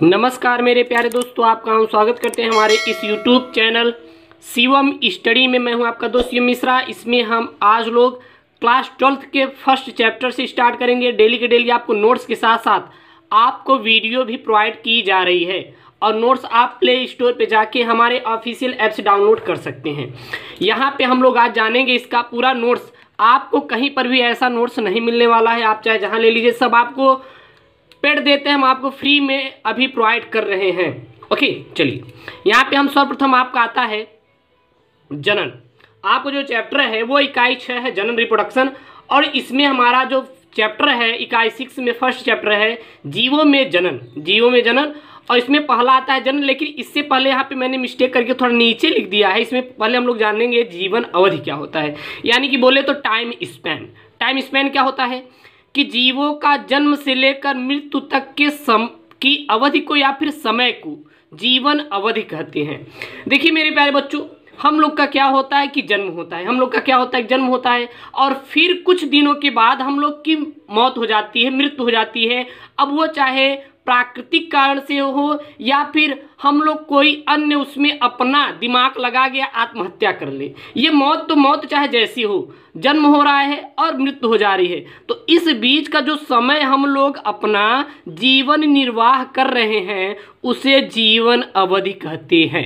नमस्कार मेरे प्यारे दोस्तों, आपका हम स्वागत करते हैं हमारे इस यूट्यूब चैनल शिवम स्टडी में। मैं हूं आपका दोस्त शिवम मिश्रा। इसमें हम आज लोग क्लास 12th के फर्स्ट चैप्टर से स्टार्ट करेंगे। डेली के डेली आपको नोट्स के साथ साथ आपको वीडियो भी प्रोवाइड की जा रही है और नोट्स आप प्ले स्टोर पे जाके हमारे ऑफिशियल ऐप से डाउनलोड कर सकते हैं। यहाँ पे हम लोग आज जानेंगे इसका पूरा नोट्स। आपको कहीं पर भी ऐसा नोट्स नहीं मिलने वाला है, आप चाहे जहाँ ले लीजिए, सब आपको पेड देते हैं, हम आपको फ्री में अभी प्रोवाइड कर रहे हैं। ओके, चलिए यहाँ पे हम सर्वप्रथम आपका आता है जनन। आपको जो चैप्टर है वो इकाई 6 है, जनन रिप्रोडक्शन। और इसमें हमारा जो चैप्टर है इकाई 6 में फर्स्ट चैप्टर है जीवों में जनन। जीवों में जनन, और इसमें पहला आता है जनन। लेकिन इससे पहले यहाँ पे मैंने मिस्टेक करके थोड़ा नीचे लिख दिया है। इसमें पहले हम लोग जानेंगे जीवन अवधि क्या होता है, यानी कि बोले तो टाइम स्पैन। टाइम स्पैन क्या होता है कि जीवों का जन्म से लेकर मृत्यु तक के की अवधि को या फिर समय को जीवन अवधि कहते हैं। देखिए मेरे प्यारे बच्चों, हम लोग का क्या होता है कि जन्म होता है, हम लोग का क्या होता है, जन्म होता है, और फिर कुछ दिनों के बाद हम लोग की मौत हो जाती है, मृत्यु हो जाती है। अब वो चाहे प्राकृतिक कारण से हो या फिर हम लोग कोई अन्य उसमें अपना दिमाग लगा के आत्महत्या कर ले, ये मौत तो मौत चाहे जैसी हो, जन्म हो रहा है और मृत्यु हो जा रही है। तो इस बीच का जो समय हम लोग अपना जीवन निर्वाह कर रहे हैं उसे जीवन अवधि कहते हैं।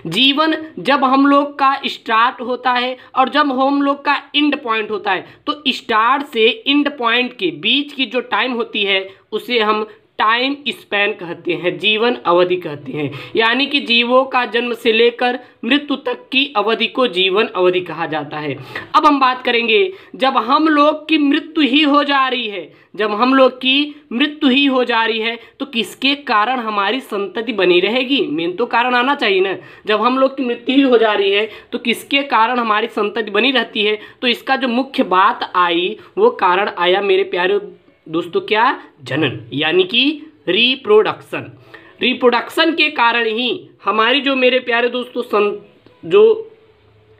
जीवन जब हम लोग का स्टार्ट होता है और जब हम लोग का एंड पॉइंट होता है, तो स्टार्ट से एंड पॉइंट के बीच की जो टाइम होती है उसे हम टाइम स्पैन कहते हैं, जीवन अवधि कहते हैं। यानी कि जीवों का जन्म से लेकर मृत्यु तक की अवधि को जीवन अवधि कहा जाता है। अब हम बात करेंगे जब हम लोग की मृत्यु ही हो जा रही है, जब हम लोग की मृत्यु ही हो जा रही है तो किसके कारण हमारी संतति बनी रहेगी? मेन तो कारण आना चाहिए ना। जब हम लोग की मृत्यु ही हो जा रही है तो किसके कारण हमारी संतति बनी रहती है? तो इसका जो मुख्य बात आई वो कारण आया मेरे प्यारे दोस्तों, क्या? जनन, यानी कि रिप्रोडक्शन। रिप्रोडक्शन के कारण ही हमारी जो मेरे प्यारे दोस्तों जो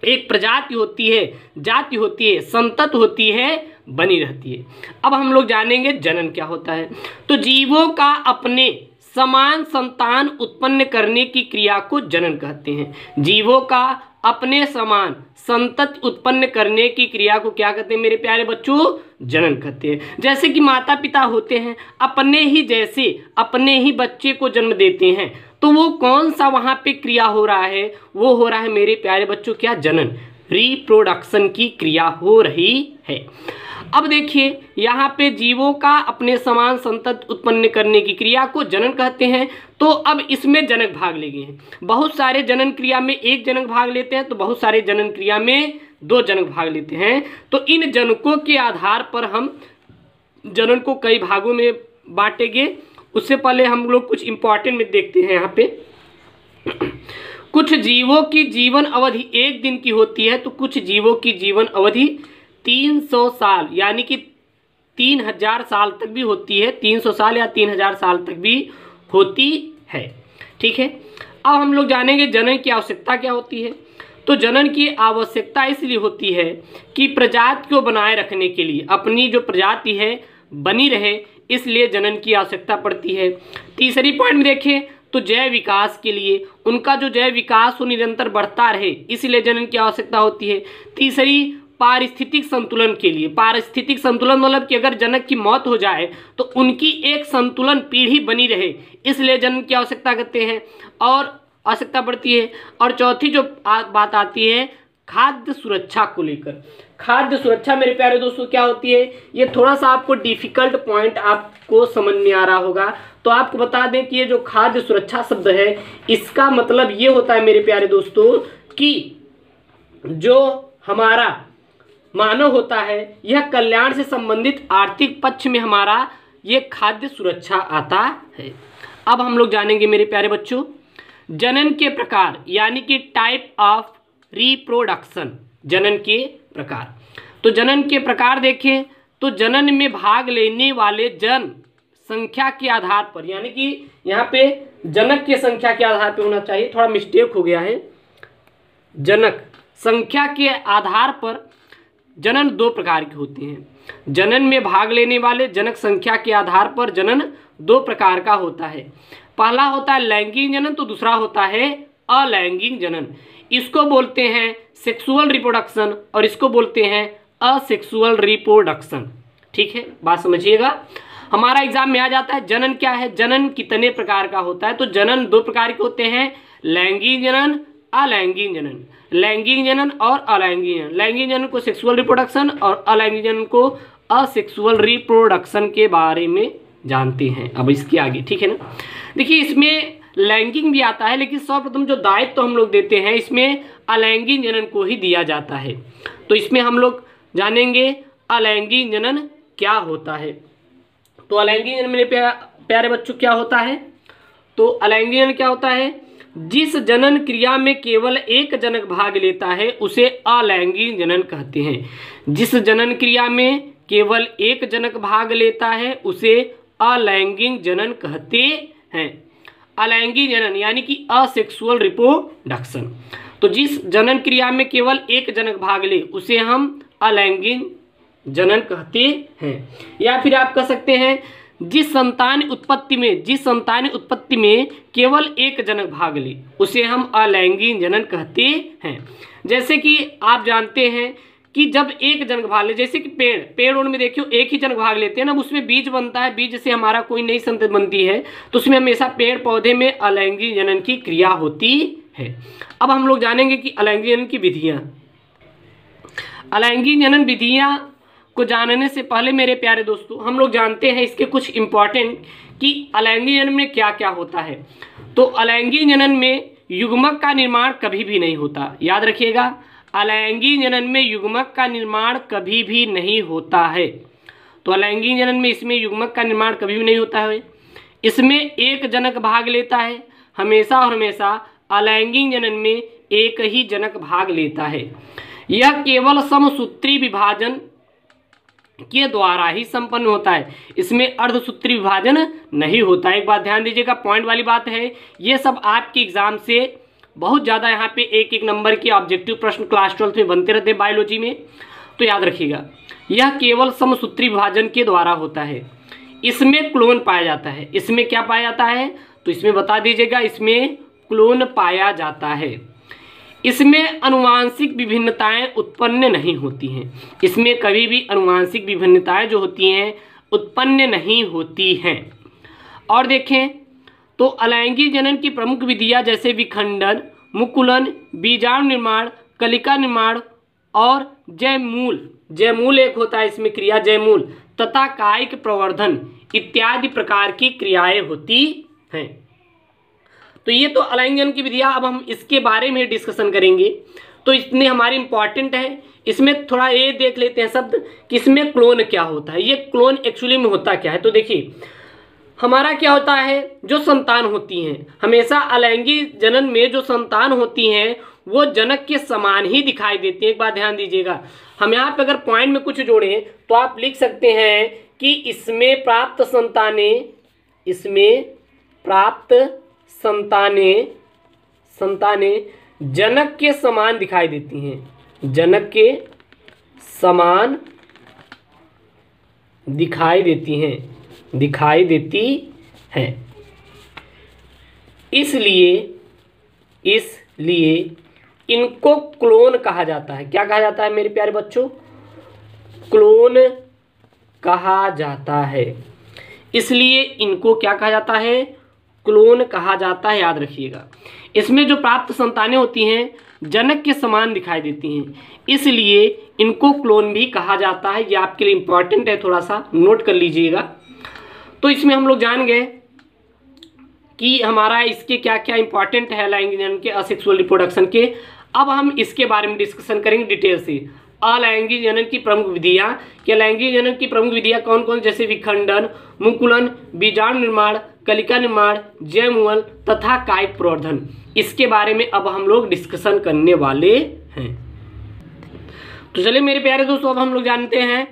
एक प्रजाति होती है, जाति होती है, संतति होती है, बनी रहती है। अब हम लोग जानेंगे जनन क्या होता है। तो जीवों का अपने समान संतान उत्पन्न करने की क्रिया को जनन कहते हैं। जीवों का अपने समान संतति उत्पन्न करने की क्रिया को क्या कहते हैं मेरे प्यारे बच्चों? जनन कहते हैं। जैसे कि माता पिता होते हैं, अपने ही जैसे अपने ही बच्चे को जन्म देते हैं, तो वो कौन सा वहाँ पे क्रिया हो रहा है? वो हो रहा है मेरे प्यारे बच्चों क्या? जनन, रिप्रोडक्शन की क्रिया हो रही है। अब देखिए यहाँ पे जीवों का अपने समान संतति उत्पन्न करने की क्रिया को जनन कहते हैं। तो अब इसमें जनक भाग लेंगे हैं। बहुत सारे जनन क्रिया में एक जनक भाग लेते हैं, तो बहुत सारे जनन क्रिया में दो जनक भाग लेते हैं। तो इन जनकों के आधार पर हम जनन को कई भागों में बांटेंगे। उससे पहले हम लोग कुछ इंपॉर्टेंट में देखते हैं। यहाँ पे कुछ जीवों की जीवन अवधि 1 दिन की होती है, तो कुछ जीवों की जीवन अवधि 300 साल यानी कि 3000 साल तक भी होती है। 300 साल या 3000 साल तक भी होती है। ठीक है, अब हम लोग जानेंगे जनन की आवश्यकता क्या होती है। तो जनन की आवश्यकता इसलिए होती है कि प्रजाति को बनाए रखने के लिए, अपनी जो प्रजाति है बनी रहे, इसलिए जनन की आवश्यकता पड़ती है। तीसरी पॉइंट में देखें तो जैव विकास के लिए, उनका जो जैव विकास वो निरंतर बढ़ता रहे, इसलिए जनन की आवश्यकता होती है। तीसरी पारिस्थितिक संतुलन के लिए। पारिस्थितिक संतुलन मतलब कि अगर जनक की मौत हो जाए तो उनकी एक संतुलन पीढ़ी बनी रहे, इसलिए जनन की आवश्यकता करते हैं और आवश्यकता पड़ती है। और चौथी जो बात आती है खाद्य सुरक्षा को लेकर। खाद्य सुरक्षा मेरे प्यारे दोस्तों क्या होती है? ये थोड़ा सा आपको डिफिकल्ट पॉइंट आपको समझ में आ रहा होगा, तो आपको बता दें कि ये जो खाद्य सुरक्षा शब्द है इसका मतलब ये होता है मेरे प्यारे दोस्तों कि जो हमारा मानव होता है यह कल्याण से संबंधित आर्थिक पक्ष में हमारा ये खाद्य सुरक्षा आता है। अब हम लोग जानेंगे मेरे प्यारे बच्चों जनन के प्रकार, यानी कि टाइप ऑफ रिप्रोडक्शन। जनन के प्रकार, तो जनन के प्रकार देखें तो जनन में भाग लेने वाले जन संख्या के आधार पर, यानी कि यहाँ पे जनक की संख्या के आधार पर होना चाहिए, थोड़ा मिस्टेक हो गया है। जनक संख्या के आधार पर जनन 2 प्रकार की होती हैं। जनन में भाग लेने वाले जनक संख्या के आधार पर जनन दो प्रकार का होता है। पहला होता है लैंगिक जनन, तो दूसरा होता है अलैंगिक जनन। इसको बोलते हैं सेक्सुअल रिप्रोडक्शन और इसको बोलते हैं असेक्सुअल रिप्रोडक्शन। ठीक है, बात समझिएगा। हमारा एग्जाम में आ जाता है जनन क्या है, जनन कितने प्रकार का होता है। तो जनन दो प्रकार के होते हैं, लैंगिक जनन, अलैंगिक जनन। लैंगिक जनन और अलैंगिक जनन, लैंगिक जनन को सेक्सुअल रिप्रोडक्शन और अलैंगिक जनन को असेक्सुअल रिप्रोडक्शन के बारे में जानते हैं। अब इसके आगे, ठीक है ना। देखिए इसमें लैंगिक भी आता है, लेकिन सर्वप्रथम जो दायित्व तो हम लोग देते हैं इसमें अलैंगिक जनन को ही दिया जाता है। तो इसमें हम लोग जानेंगे अलैंगिक जनन क्या होता है। तो अलैंगिक जनन मेरे प्यारे बच्चों क्या होता है, तो अलैंगिक जनन क्या होता है, जिस जनन क्रिया में केवल एक जनक भाग लेता है उसे अलैंगिक जनन कहते हैं। जिस जनन क्रिया में केवल एक जनक भाग लेता है उसे अलैंगिक जनन कहते हैं। अलैंगिक जनन यानी कि असेक्सुअल रिप्रोडक्शन। तो जिस जनन क्रिया में केवल एक जनक भाग ले उसे हम अलैंगिक जनन कहते हैं। या फिर आप कह सकते हैं जिस संतान उत्पत्ति में केवल एक जनक भाग ले उसे हम अलैंगिक जनन कहते हैं। जैसे कि आप जानते हैं कि जब एक जनक भाग ले, जैसे कि पेड़ में देखियो एक ही जनक भाग लेते हैं ना, उसमें बीज बनता है, बीज से हमारा कोई नई संतति बनती है, तो उसमें हमेशा पेड़ पौधे में अलैंगिक जनन की क्रिया होती है। अब हम लोग जानेंगे कि अलैंगिक जनन की विधियाँ। अलैंगिक जनन विधियाँ को जानने से पहले मेरे प्यारे दोस्तों हम लोग जानते हैं इसके कुछ इम्पॉर्टेंट कि अलैंगिक जनन में क्या क्या होता है। तो अलैंगिक जनन में युग्मक का निर्माण कभी भी नहीं होता, याद रखिएगा। अलैंगिक जनन में युग्मक का निर्माण कभी भी नहीं होता है। तो अलैंगिक जनन में इसमें युग्मक का निर्माण कभी भी नहीं होता है। इसमें एक जनक भाग लेता है, हमेशा और हमेशा अलैंगिक जनन में एक ही जनक भाग लेता है। यह केवल समसूत्री विभाजन के द्वारा ही संपन्न होता है, इसमें अर्धसूत्री विभाजन नहीं होता है। एक बात ध्यान दीजिएगा, पॉइंट वाली बात है। ये सब आपके एग्जाम से बहुत ज़्यादा यहाँ पे एक एक नंबर के ऑब्जेक्टिव प्रश्न क्लास 12 में बनते रहते हैं बायोलॉजी में, तो याद रखिएगा यह केवल समसूत्री विभाजन के द्वारा होता है। इसमें क्लोन पाया जाता है। इसमें क्या पाया जाता है, तो इसमें बता दीजिएगा, इसमें क्लोन पाया जाता है। इसमें आनुवांशिक विभिन्नताएं उत्पन्न नहीं होती हैं। इसमें कभी भी आनुवांशिक विभिन्नताएं जो होती हैं उत्पन्न नहीं होती हैं। और देखें तो अलैंगिक जनन की प्रमुख विधियां जैसे विखंडन, मुकुलन, बीजाणु निर्माण, कलिका निर्माण और जयमूल एक होता है इसमें क्रिया जयमूल तथा कायिक प्रवर्धन इत्यादि प्रकार की क्रियाएं होती हैं। तो ये तो अलैंगिक जनन की विधियां। अब हम इसके बारे में डिस्कशन करेंगे, तो इतने हमारे इंपॉर्टेंट है। इसमें थोड़ा ये देख लेते हैं शब्द कि इसमें क्लोन क्या होता है। ये क्लोन एक्चुअली में होता क्या है, तो देखिए हमारा क्या होता है, जो संतान होती हैं हमेशा अलैंगिक जनन में जो संतान होती हैं वो जनक के समान ही दिखाई देती है। एक बात ध्यान दीजिएगा, हम यहाँ पे अगर पॉइंट में कुछ जोड़ें तो आप लिख सकते हैं कि इसमें प्राप्त संतानें जनक के समान दिखाई देती हैं। जनक के समान दिखाई देती हैं। इसलिए इनको क्लोन कहा जाता है। क्या कहा जाता है मेरे प्यारे बच्चों, क्लोन कहा जाता है। इसलिए इनको क्या कहा जाता है, क्लोन कहा जाता है, याद रखिएगा। इसमें जो प्राप्त संतानें होती हैं जनक के समान दिखाई देती हैं, इसलिए इनको क्लोन भी कहा जाता है। ये आपके लिए इंपॉर्टेंट है, थोड़ा सा नोट कर लीजिएगा। तो इसमें हम लोग जान गए कि हमारा इसके क्या क्या इंपॉर्टेंट है अलैंगिक जनन के, असेक्सुअल रिप्रोडक्शन के। अब हम इसके बारे में डिस्कशन करेंगे डिटेल से। अलैंगिक जनन की प्रमुख विधियां, कि अलैंगिक जनन की प्रमुख विधियां कौन कौन, जैसे विखंडन, मुकुलन, बीजाणु निर्माण, कलिका निर्माण, जयमूल तथा कायिक प्रवर्धन। इसके बारे में अब हम लोग डिस्कशन करने वाले हैं। तो चलिए मेरे प्यारे दोस्तों, अब हम लोग जानते हैं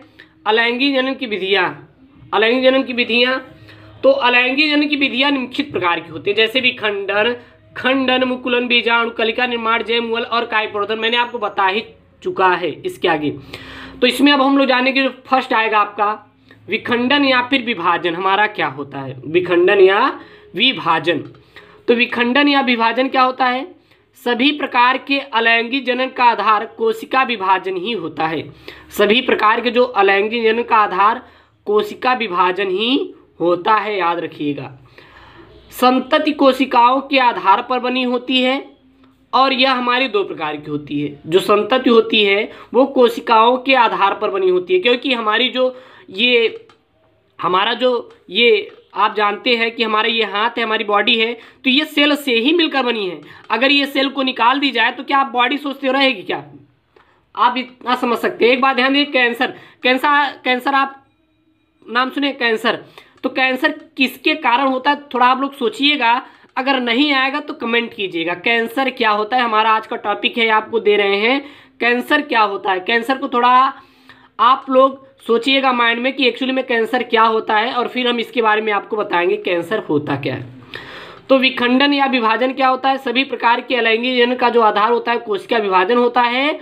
अलैंगिक जनन की विधियां। अलैंगिक जनन की विधियां, तो अलैंगिक जनन की विधियां निम्नलिखित प्रकार की होती है, जैसे विखंडन, खंडन, मुकुलन, बीजाणु, कलिका निर्माण, जयमूल और कायिक प्रवर्धन। मैंने आपको बता ही चुका है इसके आगे। तो इसमें अब हम लोग जानेंगे जो फर्स्ट आएगा आपका विखंडन या फिर विभाजन हमारा क्या होता है। विखंडन या विभाजन। तो विखंडन या विभाजन क्या होता है? सभी प्रकार के अलैंगिक जनन का आधार कोशिका विभाजन ही होता है। सभी प्रकार के जो अलैंगिक जनन का आधार कोशिका विभाजन ही होता है, याद रखिएगा। संतति कोशिकाओं के आधार पर बनी होती है और यह हमारी दो प्रकार की होती है। जो संतति होती है वो कोशिकाओं के आधार पर बनी होती है, क्योंकि हमारी जो ये आप जानते हैं कि हमारा ये हाथ है, हमारी बॉडी है, तो ये सेल से ही मिलकर बनी है। अगर ये सेल को निकाल दी जाए तो क्या आप बॉडी सोचते हो रहेगी क्या? आप इतना समझ सकते हैं। एक बात ध्यान दीजिए, कैंसर आप नाम सुने? कैंसर, तो कैंसर किसके कारण होता है थोड़ा आप लोग सोचिएगा। अगर नहीं आएगा तो कमेंट कीजिएगा। कैंसर क्या होता है हमारा आज का टॉपिक है, आपको दे रहे हैं कैंसर क्या होता है। कैंसर को थोड़ा आप लोग सोचिएगा माइंड में कि एक्चुअली में कैंसर क्या होता है, और फिर हम इसके बारे में आपको बताएंगे कैंसर होता क्या है। तो विखंडन या विभाजन क्या होता है? सभी प्रकार के अलैंगिक जनन का जो आधार होता है कोशिका विभाजन होता है,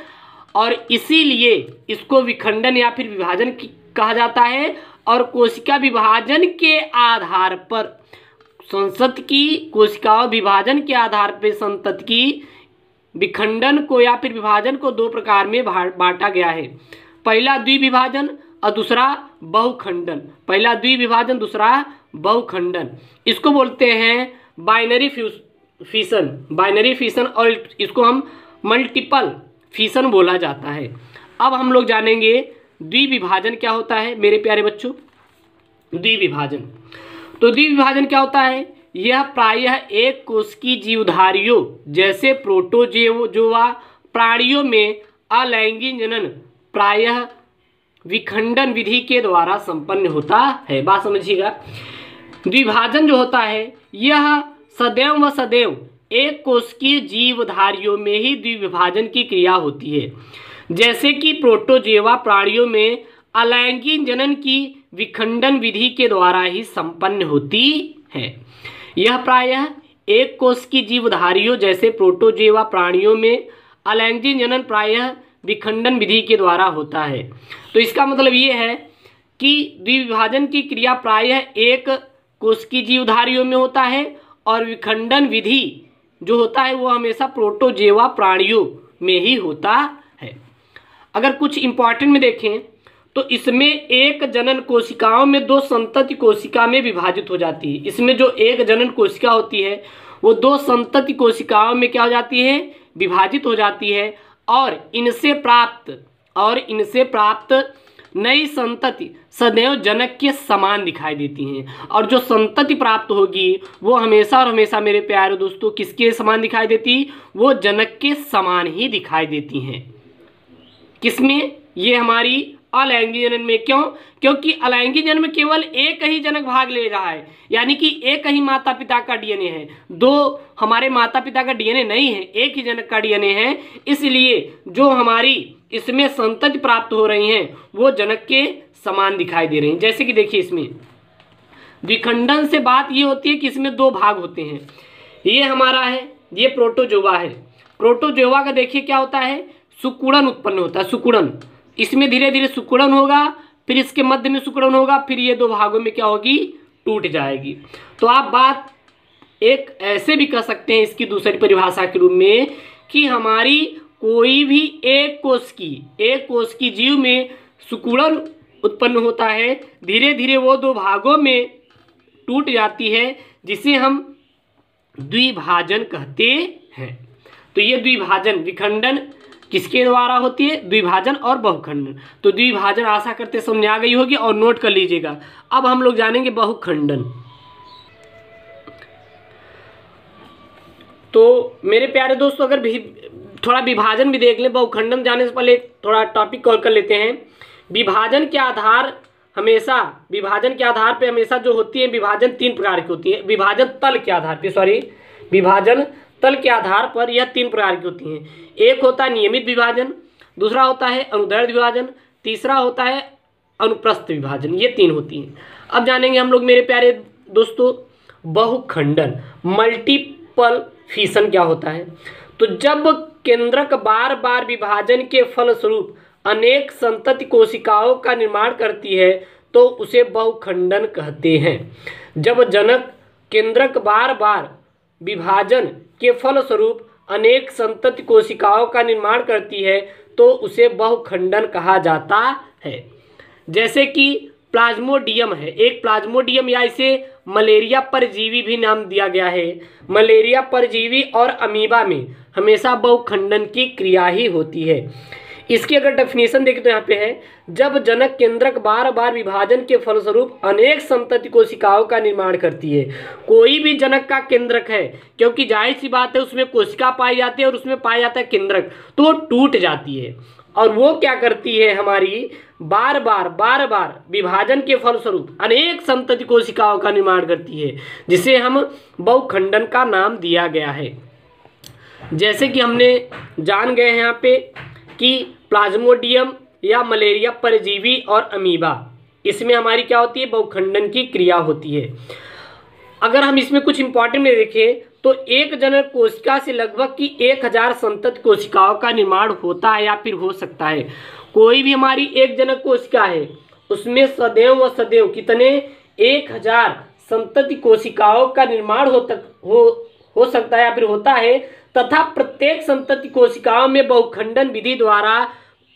और इसीलिए इसको विखंडन या फिर विभाजन कहा जाता है। और कोशिका विभाजन के आधार पर संतति की कोशिकाओं विभाजन के आधार पर संतति की विखंडन को या फिर विभाजन को दो प्रकार में बांटा गया है। पहला द्विविभाजन और दूसरा बहुखंडन। पहला द्विविभाजन, दूसरा बहुखंडन। इसको बोलते हैं बाइनरी फिशन, बाइनरी फिशन, और इसको हम मल्टीपल फिशन बोला जाता है। अब हम लोग जानेंगे द्विविभाजन क्या होता है मेरे प्यारे बच्चों। द्विविभाजन, तो द्विविभाजन क्या होता है? यह प्रायः एक कोशिकीय जीवधारियों जैसे प्रोटोजोआ प्राणियों में अलैंगिक जनन प्रायः विखंडन विधि के द्वारा संपन्न होता है। बात समझिएगा, द्विभाजन जो होता है यह सदैव व सदैव एक कोशिकीय जीवधारियों में ही द्विविभाजन की क्रिया होती है। जैसे कि प्रोटोजोआ प्राणियों में अलैंगिक जनन की विखंडन विधि के द्वारा ही संपन्न होती है। यह प्रायः एक कोशिकीय जीवधारियों जैसे प्रोटोजोआ प्राणियों में अलैंगिक जनन प्रायः विखंडन विधि के द्वारा होता है। तो इसका मतलब ये है कि द्विविभाजन की क्रिया प्रायः एक कोशिकीय जीवधारियों में होता है, और विखंडन विधि जो होता है वो हमेशा प्रोटोजोआ प्राणियों में ही होता है। अगर कुछ इंपॉर्टेंट में देखें तो इसमें एक जनन कोशिकाओं में दो संतति कोशिका में विभाजित हो जाती है। इसमें जो एक जनन कोशिका होती है वो दो संतति कोशिकाओं में क्या हो जाती है? विभाजित हो जाती है, और इनसे प्राप्त नई संतति सदैव जनक के समान दिखाई देती हैं। और जो संतति प्राप्त होगी वो हमेशा और हमेशा मेरे प्यारे दोस्तों किसके समान दिखाई देती? वो जनक के समान ही दिखाई देती हैं। किसमें? ये हमारी अलैंगिक जनन में। क्यों? क्योंकि अलैंगिक जनन में केवल एक ही जनक भाग ले रहा है, यानी कि एक ही माता पिता का डीएनए है। दो हमारे माता पिता का डीएनए नहीं है, एक ही जनक का डीएनए है। इसलिए जो हमारी इसमें संतति प्राप्त हो रही हैं वो जनक के समान दिखाई दे रही हैं। जैसे कि देखिए इसमें विखंडन से बात ये होती है कि इसमें दो भाग होते हैं। ये हमारा है, ये प्रोटोजोआ है। प्रोटोजोआ का देखिए क्या होता है? सुकुड़न उत्पन्न होता है। सुकुड़न, इसमें धीरे धीरे सुकुड़न होगा, फिर इसके मध्य में सुकुड़न होगा, फिर ये दो भागों में क्या होगी? टूट जाएगी। तो आप बात एक ऐसे भी कह सकते हैं इसकी दूसरी परिभाषा के रूप में कि हमारी कोई भी एक कोश की जीव में सुकुड़न उत्पन्न होता है, धीरे धीरे वो दो भागों में टूट जाती है, जिसे हम द्विभाजन कहते हैं। तो ये द्विभाजन विखंडन किसके द्वारा होती है? द्विभाजन और बहुखंडन। तो द्विभाजन आशा करते समझ आ गई होगी और नोट कर लीजिएगा। अब हम लोग जानेंगे बहुखंडन। तो मेरे प्यारे दोस्तों अगर भी थोड़ा विभाजन भी देख लें, बहुखंडन जाने से पहले थोड़ा टॉपिक कवर कर लेते हैं। विभाजन के आधार पे हमेशा जो होती है, विभाजन तीन प्रकार की होती है। विभाजन तल के आधार पर यह तीन प्रकार की होती हैं। एक होता है नियमित विभाजन, दूसरा होता है अनुदैर्ध्य विभाजन, तीसरा होता है अनुप्रस्थ विभाजन। ये तीन होती हैं। अब जानेंगे हम लोग मेरे प्यारे दोस्तों बहुखंडन, मल्टीपल फिशन क्या होता है। तो जब केंद्रक बार बार विभाजन के फलस्वरूप अनेक संतति कोशिकाओं का निर्माण करती है तो उसे बहुखंडन कहते हैं। जब जनक केंद्रक बार बार विभाजन के फलस्वरूप अनेक संतति कोशिकाओं का निर्माण करती है तो उसे बहुखंडन कहा जाता है। जैसे कि प्लाज्मोडियम है, एक प्लाज्मोडियम या इसे मलेरिया परजीवी भी नाम दिया गया है। मलेरिया परजीवी और अमीबा में हमेशा बहुखंडन की क्रिया ही होती है। इसकी अगर डेफिनेशन देखें तो यहाँ पे है, जब जनक केंद्रक बार बार विभाजन के फलस्वरूप अनेक संतति कोशिकाओं का निर्माण करती है। कोई भी जनक का केंद्रक है, क्योंकि जाहिर सी बात है उसमें कोशिका पाई जाती है और उसमें पाया जाता है केंद्रक, तो वो टूट जाती है और वो क्या करती है, हमारी बार बार विभाजन के फलस्वरूप अनेक संतति कोशिकाओं का निर्माण करती है, जिसे हम बहुखंडन का नाम दिया गया है। जैसे कि हमने जान गए हैं यहाँ पे कि प्लाज्मोडियम या मलेरिया परजीवी और अमीबा, इसमें हमारी क्या होती है, बहुखंडन की क्रिया होती है। अगर हम इसमें कुछ इंपॉर्टेंट में देखें तो एक जनक कोशिका से लगभग की 1000 संतति कोशिकाओं का निर्माण होता है या फिर हो सकता है। कोई भी हमारी एक जनक कोशिका है उसमें सदैव व सदैव कितने 1000 संतति कोशिकाओं का निर्माण हो सकता है या फिर होता है, तथा प्रत्येक संतति कोशिकाओं में बहुखंडन विधि द्वारा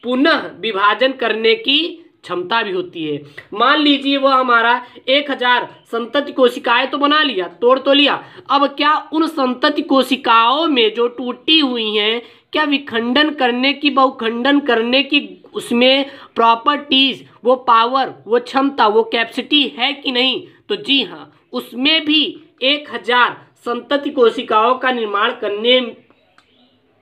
पुनः विभाजन करने की क्षमता भी होती है। मान लीजिए वह हमारा 1000 संतति कोशिकाएं तो बना लिया, तोड़ तो लिया, अब क्या उन संतति कोशिकाओं में जो टूटी हुई हैं क्या विखंडन करने की, बहुखंडन करने की उसमें प्रॉपर्टीज, वो पावर, वो क्षमता, वो कैपेसिटी है कि नहीं? तो जी हाँ, उसमें भी 1000 संतति कोशिकाओं का निर्माण करने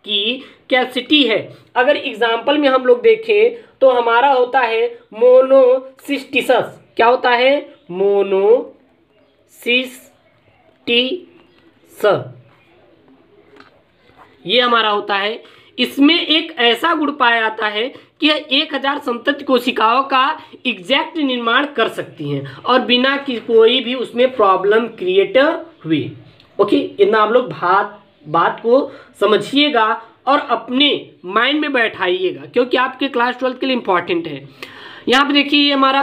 की कैपेसिटी है। अगर एग्जाम्पल में हम लोग देखें तो हमारा होता है मोनोसिस्टिसस। क्या होता है? मोनोसिस्टिस, ये हमारा होता है। इसमें एक ऐसा गुण पाया जाता है कि 1000 संतति कोशिकाओं का एग्जैक्ट निर्माण कर सकती हैं और बिना कि कोई भी उसमें प्रॉब्लम क्रिएट हुई। ओके, इतना आप लोग बात को समझिएगा और अपने माइंड में बैठाइएगा, क्योंकि आपके क्लास 12 के लिए इंपॉर्टेंट है। यहाँ पे देखिए, ये हमारा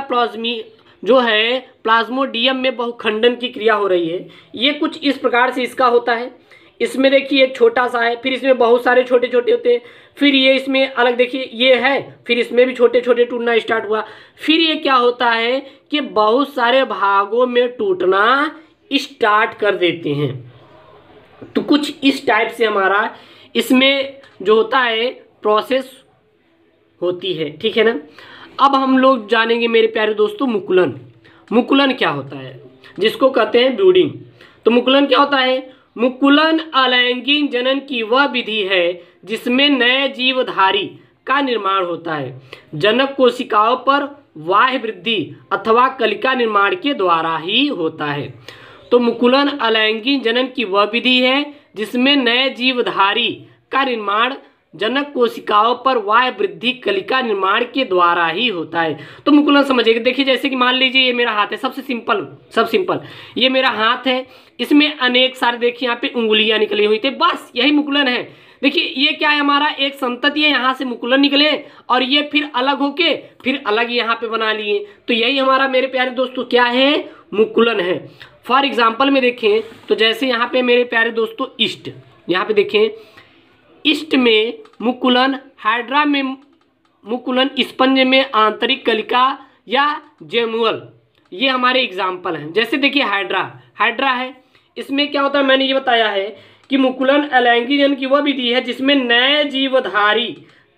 प्लाज्मोडियम में बहुखंडन की क्रिया हो रही है। ये कुछ इस प्रकार से इसका होता है। इसमें देखिए एक छोटा सा है, फिर इसमें बहुत सारे छोटे छोटे होते हैं, फिर ये इसमें अलग देखिए ये है, फिर इसमें भी छोटे छोटे टूटना स्टार्ट हुआ, फिर ये क्या होता है कि बहुत सारे भागों में टूटना स्टार्ट कर देते हैं। तो कुछ इस टाइप से हमारा इसमें जो होता है प्रोसेस होती है, ठीक है ना। अब हम लोग जानेंगे मेरे प्यारे दोस्तों मुकुलन। मुकुलन क्या होता है, जिसको कहते हैं ब्रीडिंग। तो मुकुलन क्या होता है? मुकुलन अलैंगिक जनन की वह विधि है जिसमें नए जीवधारी का निर्माण होता है। जनक कोशिकाओं पर बाह्य वृद्धि अथवा कलिका निर्माण के द्वारा ही होता है। तो मुकुलन अलैंगिक जनन की वह विधि है जिसमें नए जीवधारी का निर्माण जनक कोशिकाओं पर बाह्य वृद्धि कलिका निर्माण के द्वारा ही होता है। तो मुकुलन समझिएगा। देखिए जैसे कि मान लीजिए ये मेरा हाथ है, सब सिंपल ये मेरा हाथ है, इसमें अनेक सारे देखिए यहाँ पे उंगलियां निकली हुई थी, बस यही मुकुलन है। देखिए ये क्या है, हमारा एक संतति है, यहाँ से मुकुलन निकले और ये फिर अलग होके फिर अलग यहाँ पे बना लिए। तो यही हमारा मेरे प्यारे दोस्तों क्या है, मुकुलन है। फॉर एग्जाम्पल में देखें तो जैसे यहाँ पे मेरे प्यारे दोस्तों ईस्ट, यहाँ पे देखें ईस्ट में मुकुलन, हाइड्रा में मुकुलन, स्पंज में आंतरिक कलिका या जेमुअल, ये हमारे एग्जाम्पल हैं। जैसे देखिए हाइड्रा है, इसमें क्या होता है, मैंने ये बताया है कि मुकुलन अलैंगिक जनन की वह विधि है जिसमें नए जीवधारी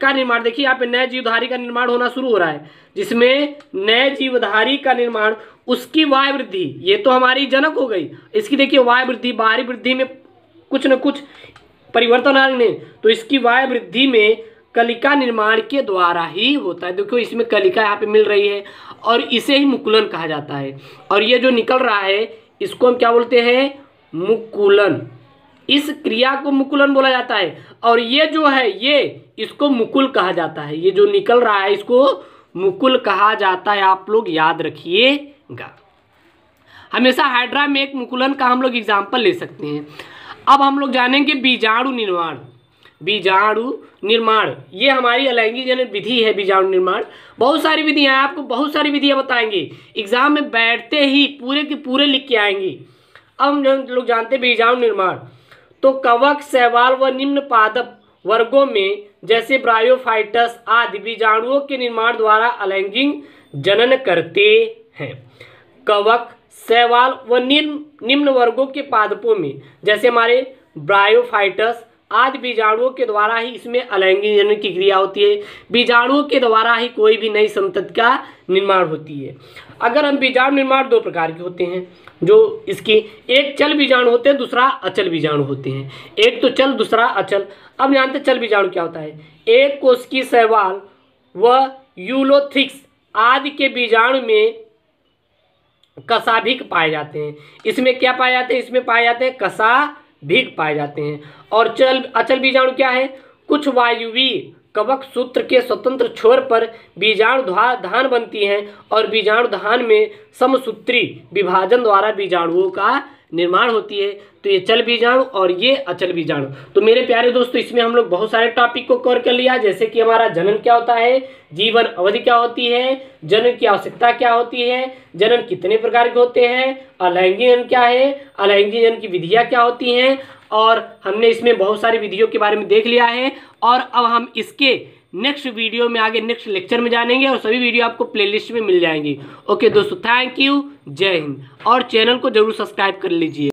का निर्माण, देखिए यहाँ पे नए जीवधारी का निर्माण होना शुरू हो रहा है, जिसमें नए जीवधारी का निर्माण, उसकी वाय वृद्धि, ये तो हमारी जनक हो गई, इसकी देखिए वाय वृद्धि, बाहरी वृद्धि में कुछ न कुछ परिवर्तन आने, तो इसकी वाय वृद्धि में कलिका निर्माण के द्वारा ही होता है। देखो इसमें कलिका यहाँ पे मिल रही है और इसे ही मुकुलन कहा जाता है। और ये जो निकल रहा है इसको हम क्या बोलते हैं, मुकुलन। इस क्रिया को मुकुलन बोला जाता है। और ये जो है ये इसको मुकुल कहा जाता है, ये जो निकल रहा है इसको मुकुल कहा जाता है, आप लोग याद रखिएगा। हमेशा हाइड्रा में एक मुकुलन का हम लोग एग्जाम्पल ले सकते हैं। अब हम लोग जानेंगे बीजाणु निर्माण। बीजाणु निर्माण, ये हमारी अलैंगिक जनन विधि है बीजाणु निर्माण। बहुत सारी विधियां, आपको बहुत सारी विधियां बताएंगे, एग्जाम में बैठते ही पूरे के पूरे लिख के आएंगे। अब हम लोग जानते हैं बीजाणु निर्माण, तो कवक, शैवाल व निम्न पादप वर्गों में जैसे ब्रायोफाइटस आदि बीजाणुओं के निर्माण द्वारा अलैंगिक जनन करते हैं। कवक, शैवाल व निम्न वर्गों के पादपों में जैसे हमारे ब्रायोफाइटस आदि बीजाणुओं के द्वारा ही इसमें अलैंगिक जनन की क्रिया होती है। बीजाणुओं के द्वारा ही कोई भी नई संतति का निर्माण होती है। अगर हम बीजाणु निर्माण दो प्रकार के होते हैं, जो इसके एक चल बीजाणु होते हैं, दूसरा अचल बीजाणु होते हैं। एक तो चल, दूसरा अचल। अब जानते हैं चल बीजाणु क्या होता है। एक कोशिकीय शैवाल व यूलोथिक्स आदि के बीजाणु में कशाभिक पाए जाते हैं। इसमें क्या पाए जाते हैं, इसमें पाए जाते हैं कशाभिक पाए जाते हैं। और अचल बीजाणु क्या है, कुछ वायुवीय कवक सूत्र के स्वतंत्र छोर पर बीजाणु धान बनती हैं और बीजाणु धान में समसूत्री विभाजन द्वारा बीजाणुओं का निर्माण होती है। तो ये चल बीजाणु और ये अचल बीजाणु। तो मेरे प्यारे दोस्तों, इसमें हम लोग बहुत सारे टॉपिक को कवर कर लिया, जैसे कि हमारा जनन क्या होता है, जीवन अवधि क्या होती है, जनन की आवश्यकता क्या होती है, जनन कितने प्रकार के होते हैं, अलैंगिक जनन क्या है, अलैंगिक जनन की विधियाँ क्या होती हैं, और हमने इसमें बहुत सारी विधियों के बारे में देख लिया है। और अब हम इसके नेक्स्ट वीडियो में आगे नेक्स्ट लेक्चर में जानेंगे और सभी वीडियो आपको प्लेलिस्ट में मिल जाएंगी। ओके दोस्तों, थैंक यू, जय हिंद। और चैनल को जरूर सब्सक्राइब कर लीजिए।